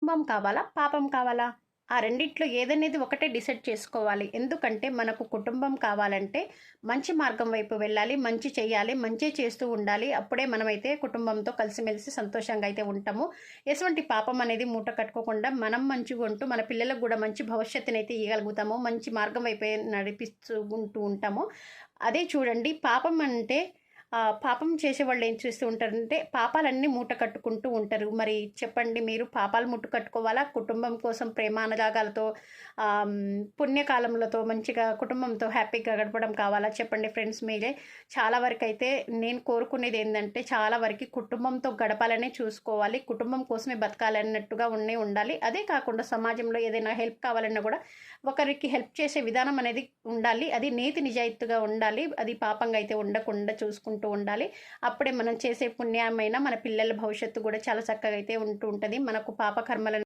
కుటుంబం కావాలా? పాపం కావాలా? ఆ రెండిట్లో ఏదనేది ఒకటే డిసైడ్ చేసుకోవాలి. ఎందుకంటే మనకు కుటుంబం కావాలంటే మంచి మార్గం వైపు వెళ్ళాలి. మంచి చేయాలి. మంచే చేస్తూ ఉండాలి. అప్పుడే మనమైతే కుటుంబంతో కలిసిమెలిసి సంతోషంగా అయితే ఉంటాము. ఎటువంటి పాపం అనేది మూట కట్టుకోకుండా మనం మంచిగా ఉంటూ మన పిల్లలకు కూడా మంచి భవిష్యత్తునైతే ఇయ్యగలుగుతాము. మంచి మార్గం వైపే నడిపిస్తూ ఉంటాము. అదే చూడండి పాపం అంటే పాపం చేసేవాళ్ళు ఏం చేస్తూ ఉంటారంటే పాపాలన్నీ మూట కట్టుకుంటూ ఉంటారు. మరి చెప్పండి మీరు పాపాలు మూట కట్టుకోవాలా? కుటుంబం కోసం ప్రేమానురాగాలతో పుణ్యకాలములతో మంచిగా కుటుంబంతో హ్యాపీగా గడపడం కావాలా? చెప్పండి ఫ్రెండ్స్ మీరే. చాలా వరకైతే నేను కోరుకునేది ఏందంటే చాలా వరకి కుటుంబంతో గడపాలనే చూసుకోవాలి. కుటుంబం కోసమే బతకాలన్నట్టుగా ఉండాలి. అదే కాకుండా సమాజంలో ఏదైనా హెల్ప్ కావాలన్నా కూడా ఒకరికి హెల్ప్ చేసే విధానం అనేది ఉండాలి. అది నీతి నిజాయితీగా ఉండాలి. అది పాపంగా అయితే ఉండకుండా చూసుకుంటూ ఉండాలి. అప్పుడే మనం చేసే పుణ్యమైన మన పిల్లల భవిష్యత్తు కూడా చాలా చక్కగా అయితే ఉంటూ ఉంటుంది. మనకు పాప కర్మలను